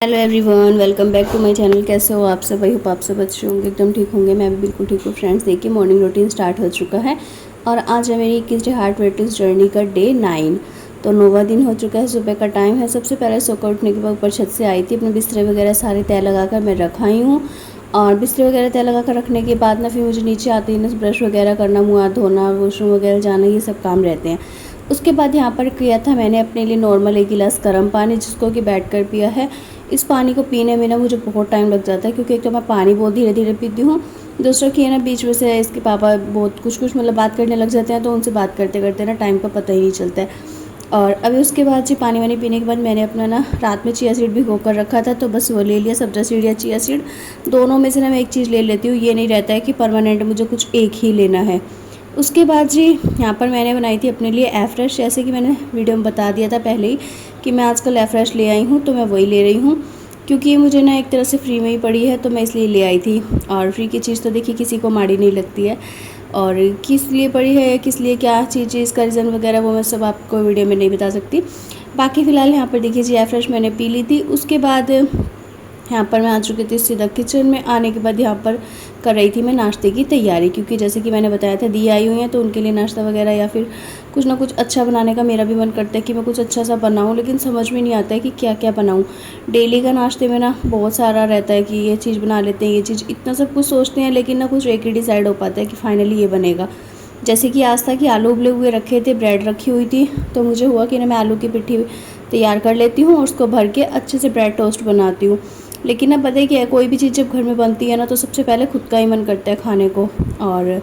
Hello everyone, welcome back to my channel. कैसे हो आप सब? आई होप आप सब अच्छे होंगे, एकदम ठीक होंगे। मैं भी बिल्कुल ठीक हूँ। फ्रेंड्स, देखिए मॉर्निंग रूटीन स्टार्ट हो चुका है और आज है मेरी 21 day heart weight loss journey का डे 9। तो 9वां दिन हो चुका है। सुबह का टाइम है। सबसे पहले सोकर उठने के बाद ऊपर छत से आई थी। अपने बिस्तरे वगैरह सारे तय लगा कर मैं रखाई हूँ और बिस्तरे वगैरह तय लगा कर रखने के बाद ना फिर मुझे नीचे आते ही ना ब्रश वगैरह करना, मुँह हाथ धोना, वॉशरूम वगैरह जाना, ये सब काम रहते हैं। उसके बाद यहाँ पर किया था मैंने अपने लिए नॉर्मल 1 गिलास गर्म पानी, जिसको कि बैठ कर पिया है। इस पानी को पीने में ना मुझे बहुत टाइम लग जाता है, क्योंकि एक तो मैं पानी बहुत धीरे धीरे पीती हूँ, दूसरा कि है ना बीच में से इसके पापा बहुत कुछ मतलब बात करने लग जाते हैं, तो उनसे बात करते करते ना टाइम का पता ही नहीं चलता है। और अभी उसके बाद जी पानी वानी पीने के बाद मैंने अपना ना रात में चिया सीड भिगो कर रखा था, तो बस वो ले लिया। सब्जा सीड या चिया सीड, दोनों में से ना मैं एक चीज़ ले लेती हूँ। ये नहीं रहता है कि परमानेंट मुझे कुछ एक ही लेना है। उसके बाद जी यहाँ पर मैंने बनाई थी अपने लिए एफ्रेश, जैसे कि मैंने वीडियो में बता दिया था पहले ही कि मैं आजकल एफ्रेश ले आई हूँ, तो मैं वही ले रही हूँ, क्योंकि ये मुझे ना एक तरह से फ्री में ही पड़ी है, तो मैं इसलिए ले आई थी। और फ्री की चीज़ तो देखिए किसी को माड़ी नहीं लगती है, और किस लिए पड़ी है, किस लिए, क्या चीज़, इसका रीज़न वगैरह वो मैं सब आपको वीडियो में नहीं बता सकती। बाकी फ़िलहाल यहाँ पर देखिए जी एफ्रेश मैंने पी ली थी। उसके बाद यहाँ पर मैं आ चुकी थी सीधा किचन में। आने के बाद यहाँ पर कर रही थी मैं नाश्ते की तैयारी, क्योंकि जैसे कि मैंने बताया था दी आई हुई हैं, तो उनके लिए नाश्ता वगैरह या फिर कुछ ना कुछ अच्छा बनाने का मेरा भी मन करता है कि मैं कुछ अच्छा सा बनाऊँ, लेकिन समझ में नहीं आता है कि क्या क्या बनाऊँ। डेली का नाश्ते में ना बहुत सारा रहता है कि ये चीज़ बना लेते हैं, ये चीज़, इतना सब कुछ सोचते हैं, लेकिन ना कुछ एक ही डिसाइड हो पाता है कि फाइनली ये बनेगा। जैसे कि आज था कि आलू उबले हुए रखे थे, ब्रेड रखी हुई थी, तो मुझे हुआ कि ना मैं आलू की पिट्ठी तैयार कर लेती हूँ और उसको भर के अच्छे से ब्रेड टोस्ट बनाती हूँ। लेकिन ना पता है क्या है, कोई भी चीज़ जब घर में बनती है ना, तो सबसे पहले खुद का ही मन करता है खाने को, और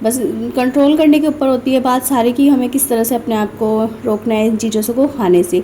बस कंट्रोल करने के ऊपर होती है बात सारी कि हमें किस तरह से अपने आप को रोकना है इन चीज़ों से को खाने से।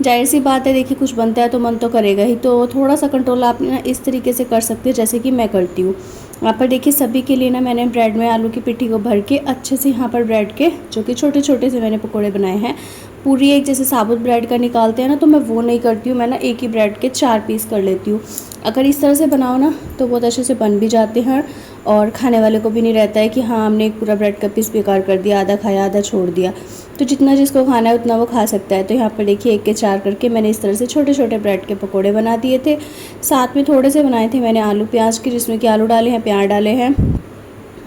जाहिर सी बात है, देखिए कुछ बनता है तो मन तो करेगा ही, तो थोड़ा सा कंट्रोल आप ना इस तरीके से कर सकते हैं जैसे कि मैं करती हूँ। यहाँ पर देखिए सभी के लिए ना मैंने ब्रेड में आलू की पिट्ठी को भर के अच्छे से यहाँ पर ब्रेड के जो कि छोटे छोटे से मैंने पकोड़े बनाए हैं। पूरी एक जैसे साबुत ब्रेड का निकालते हैं ना, तो मैं वो नहीं करती हूँ। मैं ना एक ही ब्रेड के 4 पीस कर लेती हूँ। अगर इस तरह से बनाओ ना तो बहुत अच्छे से बन भी जाते हैं, और खाने वाले को भी नहीं रहता है कि हाँ हमने एक पूरा ब्रेड का पीस बेकार कर दिया, आधा खाया आधा छोड़ दिया। तो जितना जिसको खाना है उतना वो खा सकता है। तो यहाँ पर देखिए 1 के 4 करके मैंने इस तरह से छोटे छोटे ब्रेड के पकोड़े बना दिए थे। साथ में थोड़े से बनाए थे मैंने आलू प्याज के, जिसमें कि आलू डाले हैं, प्याज डाले हैं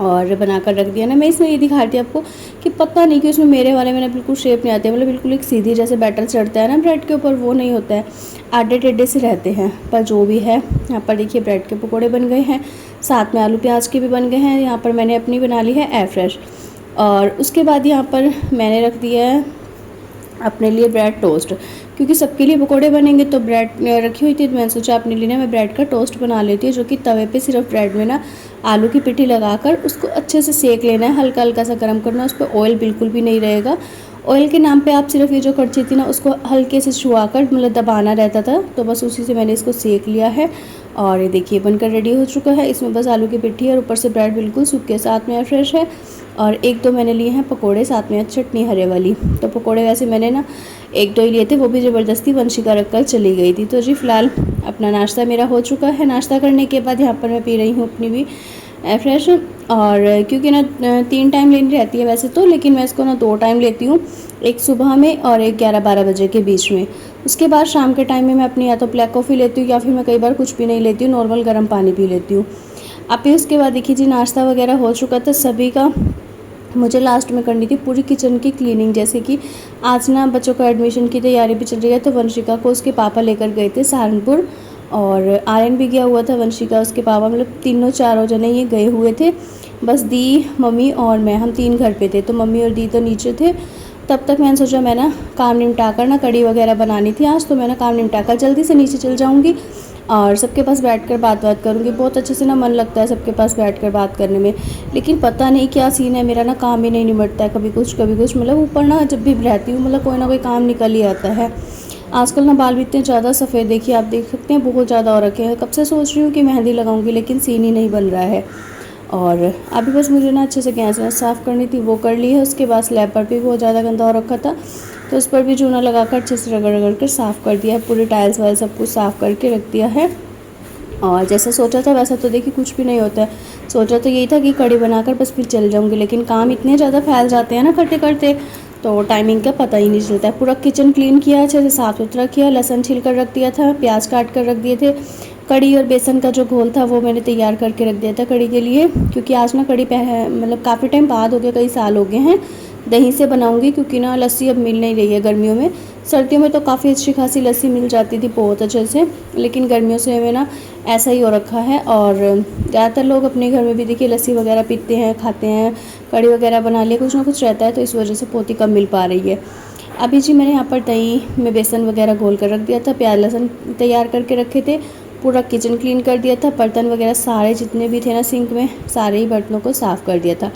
और बनाकर रख दिया ना। मैं इसमें ये दिखा रही थी आपको कि पता नहीं कि उसमें मेरे वाले में ना बिल्कुल शेप नहीं आती है, मतलब बिल्कुल एक सीधी जैसे बैटर चढ़ता है ना ब्रेड के ऊपर, वो नहीं होता है, आधे टेढ़े से रहते हैं। पर जो भी है, यहाँ पर देखिए ब्रेड के पकोड़े बन गए हैं, साथ में आलू प्याज के भी बन गए हैं। यहाँ पर मैंने अपनी बना ली है एयर फ्रेश। और उसके बाद यहाँ पर मैंने रख दिया है अपने लिए ब्रेड टोस्ट, क्योंकि सबके लिए पकोड़े बनेंगे, तो ब्रेड रखी हुई थी, तो मैंने सोचा अपने लिए ना मैं ब्रेड का टोस्ट बना लेती हूँ, जो कि तवे पे सिर्फ ब्रेड में ना आलू की पिट्ठी लगाकर उसको अच्छे से सेक लेना है, हल्का हल्का सा गर्म करना, उस पर ऑयल बिल्कुल भी नहीं रहेगा। ऑयल के नाम पे आप सिर्फ ये जो कड़छी थी ना उसको हल्के से छुआकर मतलब दबाना रहता था, तो बस उसी से मैंने इसको सेक लिया है। और ये देखिए बनकर रेडी हो चुका है। इसमें बस आलू की पिट्ठी और ऊपर से ब्रेड बिल्कुल सूखे, साथ में फ्रेश है। और 1-2 मैंने लिए हैं पकोड़े, साथ में चटनी हरे वाली। तो पकोड़े वैसे मैंने ना 1-2 ही लिए थे, वो भी ज़बरदस्ती वंशिका रख कर चली गई थी। तो जी फ़िलहाल अपना नाश्ता मेरा हो चुका है। नाश्ता करने के बाद यहाँ पर मैं पी रही हूँ अपनी भी फ्रेश। और क्योंकि ना 3 टाइम लेनी रहती है वैसे तो, लेकिन मैं इसको ना 2 टाइम लेती हूँ, एक सुबह में और एक 11-12 बजे के बीच में। उसके बाद शाम के टाइम में मैं अपनी या तो ब्लैक कॉफ़ी लेती हूँ या फिर मैं कई बार कुछ भी नहीं लेती हूँ, नॉर्मल गर्म पानी पी लेती हूँ। अब फिर उसके बाद देखिए जी नाश्ता वगैरह हो चुका था सभी का। मुझे लास्ट में करनी थी पूरी किचन की क्लीनिंग, जैसे कि आज ना बच्चों का एडमिशन की तैयारी भी चल रही है, तो वंशिका को उसके पापा लेकर गए थे सहारनपुर, और आर्यन भी गया हुआ था, वंशिका उसके पापा, मतलब तीनों चारों जने ये गए हुए थे। बस दी, मम्मी और मैं, हम 3 घर पे थे, तो मम्मी और दी तो नीचे थे। तब तक मैंने सोचा मैं ना काम निपटा कर ना कड़ी वगैरह बनानी थी आज, तो मैं ना काम निपटा कर जल्दी से नीचे चल जाऊँगी और सबके पास बैठकर बात करूँगी। बहुत अच्छे से ना मन लगता है सबके पास बैठकर बात करने में, लेकिन पता नहीं क्या सीन है, मेरा ना काम ही नहीं निपटता है, कभी कुछ मतलब ऊपर ना जब भी रहती हूँ मतलब कोई ना कोई काम निकल ही आता है। आजकल ना बाल भी इतने ज़्यादा सफ़ेद, देखिए आप देख सकते हैं, बहुत ज़्यादा हो रखे हैं। कब से सोच रही हूँ कि मेहंदी लगाऊंगी, लेकिन सीन ही नहीं बन रहा है। और अभी बस मुझे ना अच्छे से गैस साफ़ करनी थी, वो कर ली है। उसके बाद स्लैब पर भी बहुत ज़्यादा गंदा हो रखा था, तो उस पर भी चूना लगाकर अच्छे से रगड़ रगड़ कर साफ़ कर दिया है। पूरे टाइल्स वाइल्स सब कुछ साफ़ करके रख दिया है। और जैसा सोचा था वैसा तो देखिए कुछ भी नहीं होता है। सोचा तो यही था कि कड़ी बनाकर बस फिर चल जाऊंगी, लेकिन काम इतने ज़्यादा फैल जाते हैं ना करते करते, तो टाइमिंग का पता ही नहीं चलता है। पूरा किचन क्लीन किया, अच्छे से साफ़ सुथरा किया, लहसुन छील कर रख दिया था, प्याज काट कर रख दिए थे। कड़ी और बेसन का जो घोल था वो मैंने तैयार करके रख दिया था कड़ी के लिए, क्योंकि आज ना कड़ी मतलब काफ़ी टाइम बाद हो गया, कई साल हो गए हैं। दही से बनाऊंगी क्योंकि ना लस्सी अब मिल नहीं रही है गर्मियों में। सर्दियों में तो काफ़ी अच्छी खासी लस्सी मिल जाती थी बहुत अच्छे से, लेकिन गर्मियों से हमें ना ऐसा ही हो रखा है। और ज़्यादातर लोग अपने घर में भी देखिए लस्सी वगैरह पीते हैं, खाते हैं, कड़ी वगैरह बना लिया, कुछ ना कुछ रहता है, तो इस वजह से बहुत ही कम मिल पा रही है। अभी जी मैंने यहाँ पर दही में बेसन वगैरह घोल कर रख दिया था, प्याज लहसुन तैयार करके रखे थे, पूरा किचन क्लीन कर दिया था, बर्तन वगैरह सारे जितने भी थे ना सिंक में, सारे ही बर्तनों को साफ़ कर दिया था।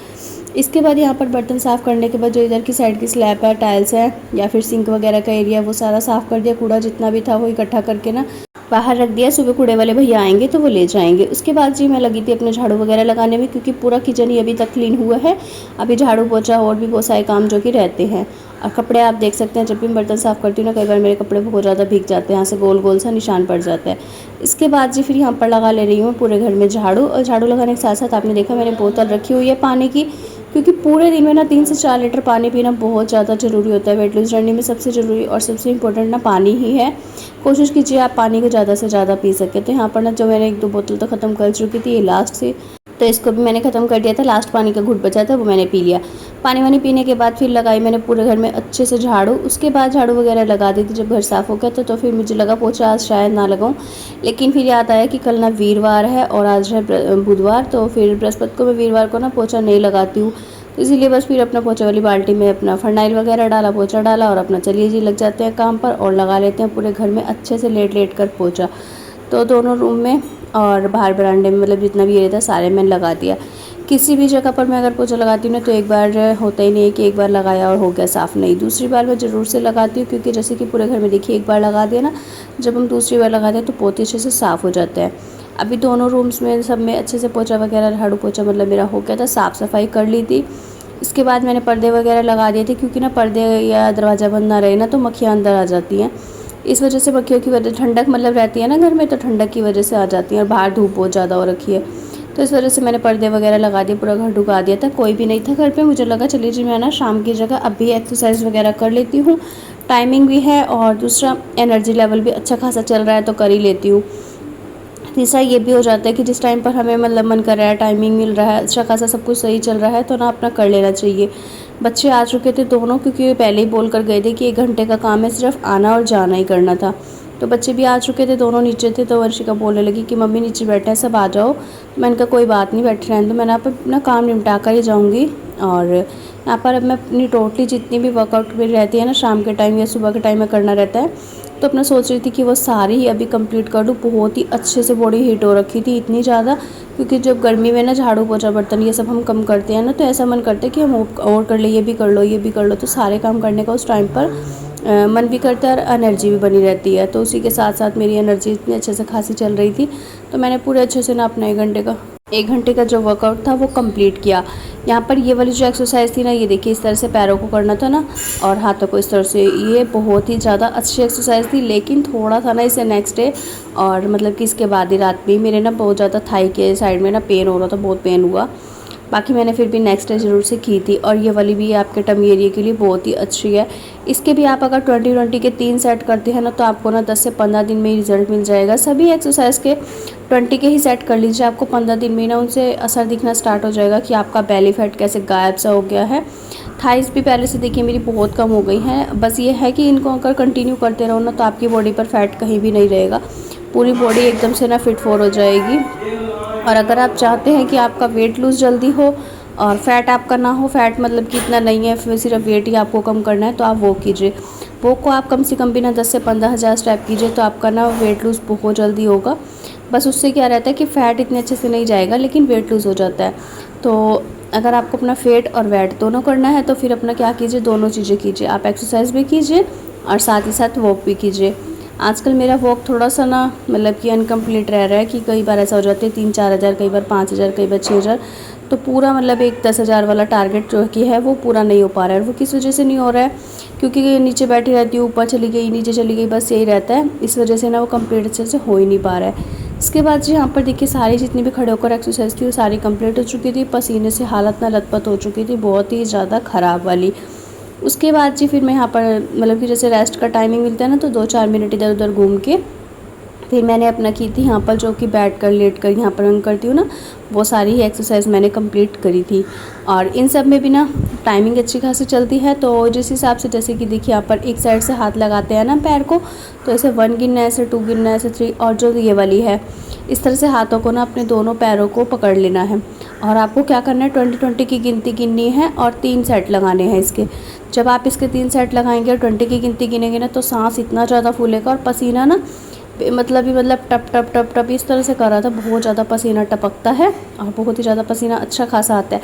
इसके बाद यहाँ पर बर्तन साफ़ करने के बाद जो इधर की साइड की स्लैब है, टाइल्स है या फिर सिंक वगैरह का एरिया, वो सारा साफ़ कर दिया। कूड़ा जितना भी था वो इकट्ठा करके ना बाहर रख दिया, सुबह कूड़े वाले भैया आएंगे तो वो ले जाएंगे। उसके बाद जी मैं लगी थी अपने झाड़ू वगैरह लगाने में, क्योंकि पूरा किचन ही अभी तक क्लीन हुआ है। अभी झाड़ू पोछा और भी बहुत सारे काम जो कि रहते हैं। और कपड़े आप देख सकते हैं, जब भी मैं बर्तन साफ़ करती हूँ ना, कई बार मेरे कपड़े बहुत ज़्यादा भीग जाते हैं, यहाँ से गोल गोल सा निशान पड़ जाता है। इसके बाद जी फिर यहाँ पर लगा ले रही हूँ पूरे घर में झाड़ू। और झाड़ू लगाने के साथ साथ आपने देखा मैंने बोतल रखी हुई है पानी की, क्योंकि पूरे दिन में ना 3 से 4 लीटर पानी पीना बहुत ज़्यादा ज़रूरी होता है। वेट लूज़ जर्नी में सबसे ज़रूरी और सबसे इम्पोर्टेंट ना पानी ही है। कोशिश कीजिए आप पानी को ज़्यादा से ज़्यादा पी सकें। तो यहाँ पर ना जो मैंने 1-2 बोतल तो ख़त्म कर चुकी थी, ये लास्ट थी, तो इसको भी मैंने ख़त्म कर दिया था। लास्ट पानी का घुट बचा था वो मैंने पी लिया। पानी वानी पीने के बाद फिर लगाई मैंने पूरे घर में अच्छे से झाड़ू। उसके बाद झाड़ू वगैरह लगा दी थी जब घर साफ़ हो गया था, तो फिर मुझे लगा पोछा आज शायद ना लगाऊं, लेकिन फिर याद आया कि कल ना वीरवार है और आज है बुधवार, तो फिर बृहस्पति को मैं वीरवार को ना पोछा नहीं लगाती हूँ, तो इसीलिए बस फिर अपना पोछा वाली बाल्टी में अपना फर्नाइल वगैरह डाला, पोछा डाला और अपना चलिए जी लग जाते हैं काम पर और लगा लेते हैं पूरे घर में अच्छे से लेट लेट कर पोछा। तो दोनों रूम में और बाहर बरामदे में, मतलब जितना भी एरिया था सारे मैंने लगा दिया। किसी भी जगह पर मैं अगर पोछा लगाती हूँ ना, तो एक बार होता ही नहीं है कि एक बार लगाया और हो गया साफ़, नहीं, दूसरी बार मैं ज़रूर से लगाती हूँ, क्योंकि जैसे कि पूरे घर में देखिए एक बार लगा दिया ना, जब हम दूसरी बार लगाते हैं तो बहुत ही अच्छे से साफ़ हो जाता है। अभी दोनों रूम्स में सब में अच्छे से पोछा वगैरह, झाड़ू पोछा मतलब मेरा हो गया था, साफ़ सफाई कर ली थी। इसके बाद मैंने पर्दे वगैरह लगा दिए थे, क्योंकि ना पर्दे या दरवाज़ा बंद ना रहे ना तो मक्खियाँ अंदर आ जाती हैं। इस वजह से मक्खियों की वजह, ठंडक मतलब रहती है ना घर में, तो ठंडक की वजह से आ जाती हैं, और बाहर धूप बहुत ज़्यादा हो रखी है, तो इस वजह से मैंने पर्दे वगैरह लगा दिए, पूरा घर ढुका दिया था। कोई भी नहीं था घर पे, मुझे लगा चलिए जी मैं ना शाम की जगह अब भी एक्सरसाइज वगैरह कर लेती हूँ, टाइमिंग भी है और दूसरा एनर्जी लेवल भी अच्छा खासा चल रहा है तो कर ही लेती हूँ। तीसरा ये भी हो जाता है कि जिस टाइम पर हमें मतलब मन कर रहा है, टाइमिंग मिल रहा है, अच्छा खासा सब कुछ सही चल रहा है, तो ना अपना कर लेना चाहिए। बच्चे आ चुके थे दोनों, क्योंकि वे पहले ही बोल कर गए थे कि 1 घंटे का काम है, सिर्फ आना और जाना ही करना था। तो बच्चे भी आ चुके थे, दोनों नीचे थे, तो वर्षिका बोलने लगी कि मम्मी नीचे बैठे हैं, सब आ जाओ। मैंने कहा कोई बात नहीं, बैठे रहने दो, मैंने यहाँ पर अपना काम निपटा कर ही जाऊँगी। और यहाँ पर अब मैं अपनी टोटली जितनी भी वर्कआउट मेरी रहती है ना, शाम के टाइम या सुबह के टाइम में करना रहता है, तो अपना सोच रही थी कि वो सारी ही अभी कंप्लीट कर लूँ। बहुत ही अच्छे से बॉडी हीट हो रखी थी, इतनी ज़्यादा, क्योंकि जब गर्मी में ना झाड़ू पोछा बर्तन ये सब हम कम करते हैं ना, तो ऐसा मन करता है कि हम और कर ले, ये भी कर लो, ये भी कर लो, तो सारे काम करने का उस टाइम पर मन भी करता है और एनर्जी भी बनी रहती है। तो उसी के साथ साथ मेरी एनर्जी इतनी अच्छे से खासी चल रही थी, तो मैंने पूरे अच्छे से ना अपना 1 घंटे का जो वर्कआउट था वो कंप्लीट किया। यहाँ पर ये वाली जो एक्सरसाइज थी ना, ये देखिए इस तरह से पैरों को करना था ना और हाथों को इस तरह से, ये बहुत ही ज़्यादा अच्छी एक्सरसाइज थी, लेकिन थोड़ा था ना इसे नेक्स्ट डे और मतलब कि इसके बाद ही रात में मेरे ना बहुत ज़्यादा थाई के साइड में ना पेन हो रहा था, बहुत पेन हुआ। बाकी मैंने फिर भी नेक्स्ट डे ज़रूर से की थी। और ये वाली भी आपके टमी एरिया के लिए बहुत ही अच्छी है। इसके भी आप अगर 20-20 के 3 सेट करते हैं ना, तो आपको ना 10 से 15 दिन में ही रिजल्ट मिल जाएगा। सभी एक्सरसाइज के 20 के ही सेट कर लीजिए, आपको 15 दिन में ना उनसे असर दिखना स्टार्ट हो जाएगा कि आपका बेली फैट कैसे गायब सा हो गया है। थाइस भी पहले से देखिए मेरी बहुत कम हो गई हैं। बस ये है कि इनको अगर कंटिन्यू करते रहो ना, तो आपकी बॉडी पर फैट कहीं भी नहीं रहेगा, पूरी बॉडी एकदम से ना फिट फोर हो जाएगी। और अगर आप चाहते हैं कि आपका वेट लूज़ जल्दी हो और फैट आपका ना हो, फैट मतलब कि इतना नहीं है, फिर सिर्फ वेट ही आपको कम करना है, तो आप वो कीजिए। वो को आप कम से कम भी ना 10 से 15 हज़ार स्टेप कीजिए, तो आपका ना वेट लूज़ बहुत जल्दी होगा। बस उससे क्या रहता है कि फ़ैट इतने अच्छे से नहीं जाएगा, लेकिन वेट लूज़ हो जाता है। तो अगर आपको अपना फेट और वेट दोनों करना है, तो फिर अपना क्या कीजिए, दोनों चीज़ें कीजिए। आप एक्सरसाइज भी कीजिए और साथ ही साथ वॉक भी कीजिए। आजकल मेरा वॉक थोड़ा सा ना मतलब कि अनकम्प्लीट रह रहा है कि कई बार ऐसा हो जाता है 3-4 हज़ार, कई बार 5 हज़ार, कई बार 6 हज़ार, तो पूरा मतलब एक 10 हज़ार वाला टारगेट जो कि है वो पूरा नहीं हो पा रहा है। वो किस वजह से नहीं हो रहा है, क्योंकि नीचे बैठी रहती हूँ, ऊपर चली गई, नीचे चली गई, बस यही रहता है। इस वजह से ना वो कंप्लीट अच्छे से हो ही नहीं पा रहा है। इसके बाद जी यहाँ पर देखिए सारी जितनी भी खड़े होकर एक्सरसाइज थी वो सारी कंप्लीट हो चुकी थी। पसीने से हालत ना लथपथ हो चुकी थी, बहुत ही ज़्यादा ख़राब वाली। उसके बाद जी फिर मैं यहाँ पर मतलब कि जैसे रेस्ट का टाइमिंग मिलता है ना, तो 2-4 मिनट इधर उधर घूम के फिर मैंने अपना की थी यहाँ पर, जो कि बैठ कर लेट कर यहाँ पर मैं करती हूँ ना, वो सारी ही एक्सरसाइज मैंने कंप्लीट करी थी। और इन सब में भी ना टाइमिंग अच्छी खासी चलती है। तो जिस हिसाब से, जैसे कि देखिए यहाँ पर एक साइड से हाथ लगाते हैं ना पैर को, तो ऐसे 1 गिनना है, ऐसे 2 गिनना है, ऐसे 3, और जो ये वाली है इस तरह से हाथों को ना अपने दोनों पैरों को पकड़ लेना है। और आपको क्या करना है, 20-20 की गिनती गिननी है और 3 सेट लगाने हैं इसके। जब आप इसके 3 सेट लगाएंगे और 20 की गिनती गिनेंगे ना, तो सांस इतना ज़्यादा फूलेगा और पसीना ना मतलब टप टप टप टप इस तरह से कर रहा था। बहुत ज़्यादा पसीना टपकता है और बहुत ही ज़्यादा पसीना अच्छा खासा आता है।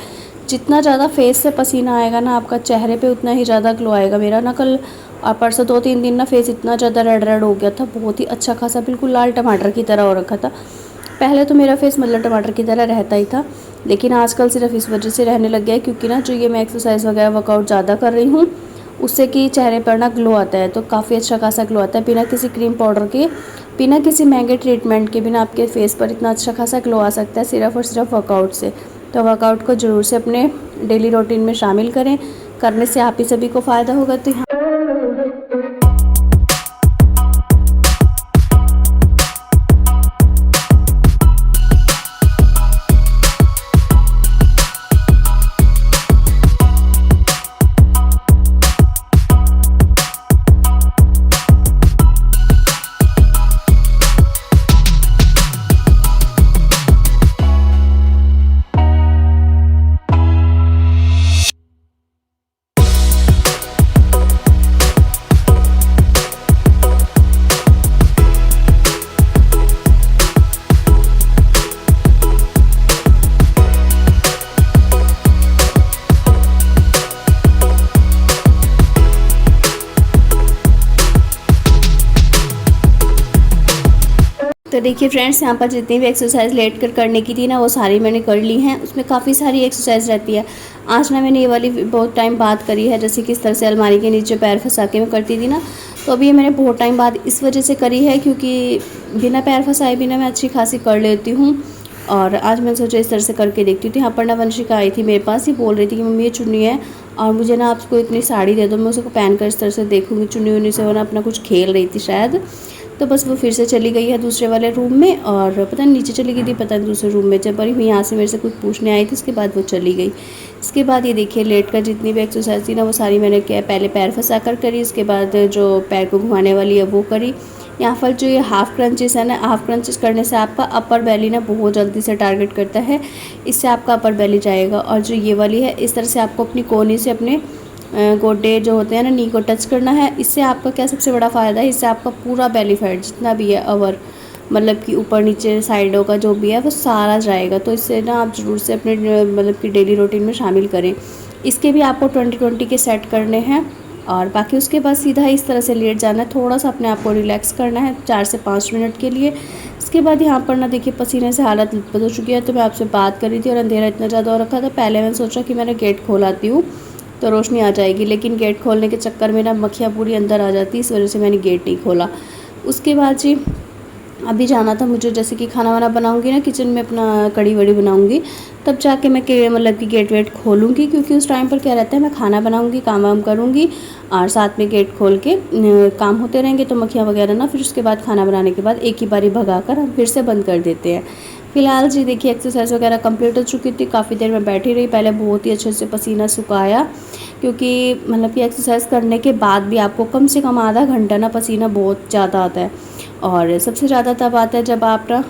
जितना ज़्यादा फेस से पसीना आएगा ना आपका चेहरे पे, उतना ही ज़्यादा ग्लो आएगा। मेरा ना कल और परसों 2-3 दिन ना फेस इतना ज़्यादा रेड रेड हो गया था, बहुत ही अच्छा खासा, बिल्कुल लाल टमाटर की तरह हो रखा था। पहले तो मेरा फेस मतलब टमाटर की तरह रहता ही था, लेकिन आजकल सिर्फ इस वजह से रहने लग गया है क्योंकि ना जो ये मैं एक्सरसाइज वगैरह वर्कआउट ज़्यादा कर रही हूँ, उससे कि चेहरे पर ना ग्लो आता है। तो काफ़ी अच्छा खासा ग्लो आता है बिना किसी क्रीम पाउडर के, बिना किसी महंगे ट्रीटमेंट के, बिना आपके फेस पर इतना अच्छा खासा ग्लो आ सकता है सिर्फ और सिर्फ वर्कआउट से। तो वर्कआउट को ज़रूर से अपने डेली रूटीन में शामिल करें, करने से आप ही सभी को फ़ायदा होगा। तो यहाँ तो देखिए फ्रेंड्स, यहाँ पर जितनी भी एक्सरसाइज लेट कर करने की थी ना, वो सारी मैंने कर ली हैं। उसमें काफ़ी सारी एक्सरसाइज रहती है। आज ना मैंने ये वाली बहुत टाइम बाद करी है, जैसे कि इस तरह से अलमारी के नीचे पैर फंसा के मैं करती थी ना, तो अभी ये मैंने बहुत टाइम बाद इस वजह से करी है क्योंकि बिना पैर फंसाए भी ना मैं अच्छी खासी कर लेती हूँ। और आज मैंने सोचा इस तरह से करके देखती थी। यहाँ पर ना वंशिका आई थी मेरे पास, ही बोल रही थी कि मम्मी ये चुन्नी है और मुझे ना आपको इतनी साड़ी दे दो, मैं उसको पहन कर इस तरह से देखूँगी। चुन्नी उन्नी से वो ना अपना कुछ खेल रही थी शायद, तो बस वो फिर से चली गई है दूसरे वाले रूम में, और पता नहीं नीचे चली गई थी, पता नहीं दूसरे रूम में। जब बड़ी हुई यहाँ से मेरे से कुछ पूछने आई थी, उसके बाद वो चली गई। इसके बाद ये देखिए लेट कर जितनी भी एक्सरसाइज थी ना, वो सारी मैंने क्या पहले पैर फंसा कर करी, इसके बाद जो पैर को घुमाने वाली है वो करी। यहाँ पर जो ये हाफ़ क्रंचेस है ना, हाफ़ क्रंचेस करने से आपका अपर बेली ना बहुत जल्दी से टारगेट करता है, इससे आपका अपर बेली जाएगा। और जो ये वाली है, इस तरह से आपको अपनी कोहनी से अपने गोडे जो होते हैं ना, नी को टच करना है। इससे आपका क्या सबसे बड़ा फ़ायदा है, इससे आपका पूरा बेली फैट जितना भी है अवर मतलब कि ऊपर नीचे साइडों का जो भी है वो सारा जाएगा। तो इससे ना आप ज़रूर से अपने मतलब कि डेली रूटीन में शामिल करें। इसके भी आपको 20-20 के सेट करने हैं और बाकी उसके बाद सीधा इस तरह से लेट जाना है, थोड़ा सा अपने आप को रिलैक्स करना है 4 से 5 मिनट के लिए। इसके बाद यहाँ पर ना देखिए पसीने से हालत बदल चुकी है, तो मैं आपसे बात कर रही थी और अंधेरा इतना ज़्यादा हो रखा था। पहले मैंने सोचा कि मैंने गेट खोल आती हूँ तो रोशनी आ जाएगी, लेकिन गेट खोलने के चक्कर में ना मक्खियाँ पूरी अंदर आ जाती, इस वजह से मैंने गेट नहीं खोला। उसके बाद जी अभी जाना था मुझे, जैसे कि खाना वाना बनाऊंगी ना किचन में, अपना कड़ी वड़ी बनाऊंगी, तब जाके मैं मतलब कि गेट वेट खोलूँगी, क्योंकि उस टाइम पर क्या रहता है मैं खाना बनाऊंगी, काम वाम करूँगी और साथ में गेट खोल के काम होते रहेंगे, तो मक्खियाँ वगैरह ना फिर उसके बाद खाना बनाने के बाद एक ही बारी भगा कर हम फिर से बंद कर देते हैं। फ़िलहाल जी देखिए एक्सरसाइज वगैरह कंप्लीट हो चुकी थी, काफ़ी देर मैं बैठी रही, पहले बहुत ही अच्छे से पसीना सुखाया, क्योंकि मतलब कि एक्सरसाइज करने के बाद भी आपको कम से कम आधा घंटा ना पसीना बहुत ज़्यादा आता है। और सबसे ज़्यादा तब आता है जब आप ना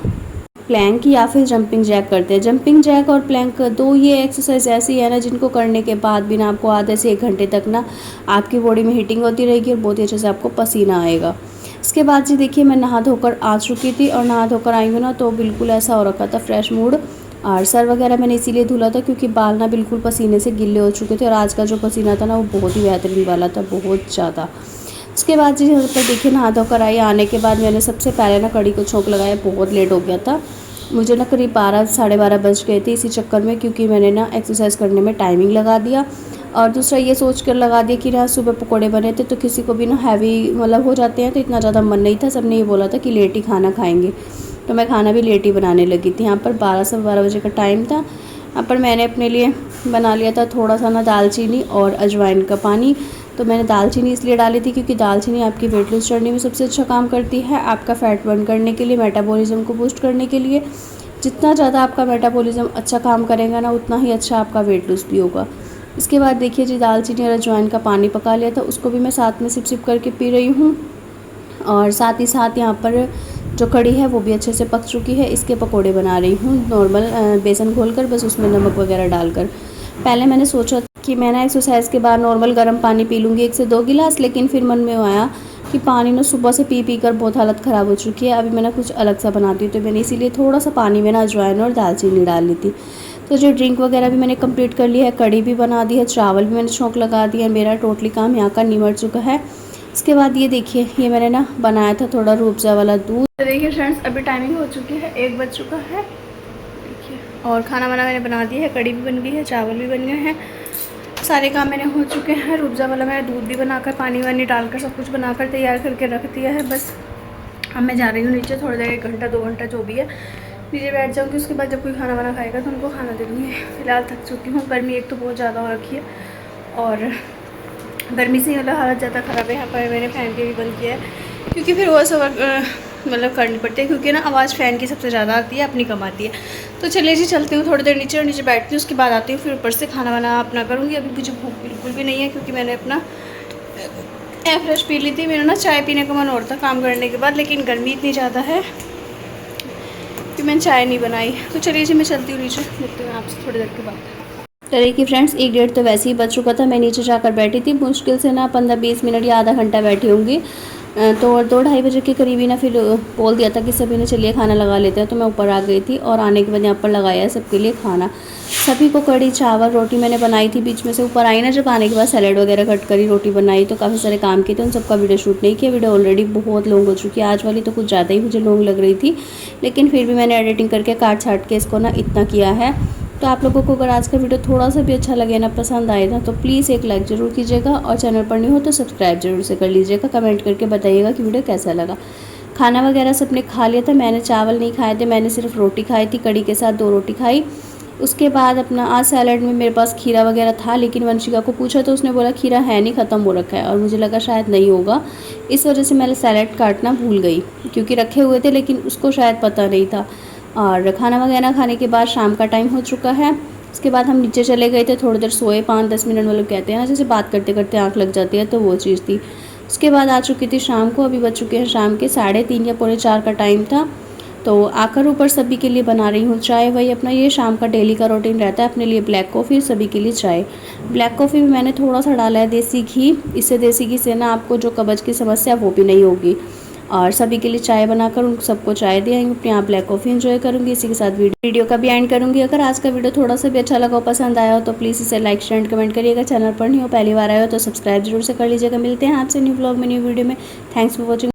प्लैंक या फिर जंपिंग जैक करते हैं। जंपिंग जैक और प्लैंक दो ये एक्सरसाइज ऐसी है ना, जिनको करने के बाद भी ना आपको आधे से 1 घंटे तक ना आपकी बॉडी में हीटिंग होती रहेगी और बहुत ही अच्छे से आपको पसीना आएगा। इसके बाद जी देखिए मैं नहा धोकर आ चुकी थी, और नहा धोकर आई हूँ ना तो बिल्कुल ऐसा हो रखा था फ्रेश मूड। और सर वगैरह मैंने इसीलिए धुला था क्योंकि बाल ना बिल्कुल पसीने से गिले हो चुके थे, और आज का जो पसीना था ना वो बहुत ही बेहतरीन वाला था, बहुत ज़्यादा। उसके बाद जी यहाँ पर देखिए नहा धोकर आई, आने के बाद मैंने सबसे पहले ना कड़ी को छोंक लगाया। बहुत लेट हो गया था मुझे ना, करीब 12 साढ़े 12 बज गए थे इसी चक्कर में, क्योंकि मैंने ना एक्सरसाइज करने में टाइमिंग लगा दिया। और दूसरा ये सोच कर लगा दिया कि ना सुबह पकोड़े बने थे तो किसी को भी ना हैवी मतलब हो जाते हैं, तो इतना ज़्यादा मन नहीं था। सबने ये बोला था कि लेट ही खाना खाएंगे, तो मैं खाना भी लेट ही बनाने लगी थी। यहाँ पर 12 से 12 बजे का टाइम था। यहाँ पर मैंने अपने लिए बना लिया था थोड़ा सा ना दालचीनी और अजवाइन का पानी। तो मैंने दालचीनी इसलिए डाली थी क्योंकि दालचीनी आपकी वेट लॉस जर्नी में सबसे अच्छा काम करती है, आपका फ़ैट बर्न करने के लिए, मेटाबॉलिज्म को बूस्ट करने के लिए। जितना ज़्यादा आपका मेटाबॉलिज्म अच्छा काम करेगा ना, उतना ही अच्छा आपका वेट लॉस भी होगा। इसके बाद देखिए जी, दालचीनी और अजवाइन का पानी पका लिया था, उसको भी मैं साथ में सिप सिप करके पी रही हूँ। और साथ ही साथ यहाँ पर जो कड़ी है वो भी अच्छे से पक चुकी है। इसके पकोड़े बना रही हूँ नॉर्मल बेसन घोलकर, बस उसमें नमक वगैरह डालकर। पहले मैंने सोचा कि मैं ना एक्सरसाइज़ के बाद नॉर्मल गर्म पानी पी लूँगी 1 से 2 गिलास, लेकिन फिर मन में आया कि पानी ना सुबह से पी कर बहुत हालत ख़राब हो चुकी है, अभी मैंने कुछ अलग सा बनाती हूँ। तो मैंने इसीलिए थोड़ा सा पानी में ना अजवाइन और दालचीनी डाल ली थी। तो जो ड्रिंक वगैरह भी मैंने कंप्लीट कर लिया है, कड़ी भी बना दी है, चावल भी मैंने छौंक लगा दिया है, मेरा टोटली काम यहाँ का निमट चुका है। इसके बाद ये देखिए, ये मैंने ना बनाया था थोड़ा रूह अफ़ज़ा वाला दूध। तो देखिए फ्रेंड्स, अभी टाइमिंग हो चुकी है, 1 बज चुका है देखिए। और खाना वाना मैंने बना दिया है, कड़ी भी बन गई है, चावल भी बन गए हैं, सारे काम मेरे हो चुके हैं। रूह अफ़ज़ा वाला मैंने दूध भी बनाकर, पानी वानी डालकर, सब कुछ बनाकर तैयार करके रख दिया है। बस अब मैं जा रही हूँ नीचे, थोड़ी देर 1 घंटा 2 घंटा जो भी है नीचे बैठ जाऊँगी। उसके बाद जब कोई खाना वाना खाएगा तो उनको खाना दे दूँगी। फिलहाल थक चुकी हूँ, गर्मी एक तो बहुत ज़्यादा हो रखी है और गर्मी से मतलब हालत ज़्यादा ख़राब है। यहाँ पर मैंने फ़ैन के भी बंद किया है क्योंकि फिर वो सब मतलब करनी पड़ती है, क्योंकि ना आवाज़ फ़ैन की सबसे ज़्यादा आती है, अपनी कम आती है। तो चलिए जी, चलती हूँ थोड़ी देर नीचे, और नीचे बैठती हूँ, उसके बाद आती हूँ, फिर ऊपर से खाना वाना अपना करूँगी। अभी मुझे भूख बिल्कुल भी नहीं है क्योंकि मैंने अपना एयर फ्रेश पी ली थी। मेरा ना चाय पीने का मन और था काम करने के बाद, लेकिन गर्मी इतनी ज़्यादा है कि मैंने चाय नहीं बनाई। तो चलिए जी, मैं चलती हूँ नीचे, मिलती हूँ आपसे थोड़ी देर के बाद। चलिए कि फ्रेंड्स, 1 डेढ़ तो वैसे ही बच चुका था, मैं नीचे जाकर बैठी थी, मुश्किल से ना 15-20 मिनट या आधा घंटा बैठी होंगी। तो 2-2:30 बजे के करीब ही ना फिर बोल दिया था कि सभी ने चलिए खाना लगा लेते हैं। तो मैं ऊपर आ गई थी और आने के बाद यहाँ पर लगाया है सबके लिए खाना। सभी को कड़ी चावल रोटी मैंने बनाई थी, बीच में से ऊपर आई ना जब, आने के बाद सैलेड वगैरह कट करी, रोटी बनाई, तो काफ़ी सारे काम किए थे, उन सबका वीडियो शूट नहीं किया। वीडियो ऑलरेडी बहुत लॉन्ग हो चुकी है, आज वाली तो कुछ ज़्यादा ही मुझे लॉन्ग लग रही थी, लेकिन फिर भी मैंने एडिटिंग करके काट छाट के इसको ना इतना किया है। तो आप लोगों को अगर आज का वीडियो थोड़ा सा भी अच्छा लगे ना, पसंद आए ना, तो प्लीज़ एक लाइक ज़रूर कीजिएगा, और चैनल पर नहीं हो तो सब्सक्राइब जरूर से कर लीजिएगा। कमेंट करके बताइएगा कि वीडियो कैसा लगा। खाना वगैरह सबने खा लिया था, मैंने चावल नहीं खाए थे, मैंने सिर्फ रोटी खाई थी, कड़ी के साथ 2 रोटी खाई। उसके बाद अपना आज सैलड में मेरे पास खीरा वगैरह था, लेकिन वंशिका को पूछा तो उसने बोला खीरा है नहीं, ख़त्म हो रखा है, और मुझे लगा शायद नहीं होगा, इस वजह से मैंने सैलड काटना भूल गई, क्योंकि रखे हुए थे लेकिन उसको शायद पता नहीं था। और खाना वगैरह खाने के बाद शाम का टाइम हो चुका है। उसके बाद हम नीचे चले गए थे, थोड़ी देर सोए, 5-10 मिनट, मतलब कहते हैं ना जैसे बात करते करते आँख लग जाती है, तो वो चीज़ थी। उसके बाद आ चुकी थी शाम को, अभी बज चुके हैं शाम के 3:30 या पौने 4 का टाइम था। तो आकर ऊपर सभी के लिए बना रही हूँ चाय, वही अपना ये शाम का डेली का रूटीन रहता है, अपने लिए ब्लैक कॉफ़ी, सभी के लिए चाय। ब्लैक कॉफ़ी में मैंने थोड़ा सा डाला है देसी घी, इससे देसी घी से ना आपको जो कब्ज़ की समस्या वो भी नहीं होगी। और सभी के लिए चाय बनाकर उन सबको चाय देंगे, अपने यहाँ ब्लैक कॉफ़ी एंजॉय करूँगी। इसी के साथ वीडियो का भी एंड करूँगी। अगर आज का वीडियो थोड़ा सा भी अच्छा लगा हो, पसंद आया हो, तो प्लीज़ इसे लाइक शेयर एंड कमेंट करिएगा। चैनल पर नहीं हो, पहली बार आए हो तो सब्सक्राइब जरूर से कर लीजिएगा। मिलते हैं आपसे न्यू ब्लॉग में, न्यू वीडियो में। Thanks for watching.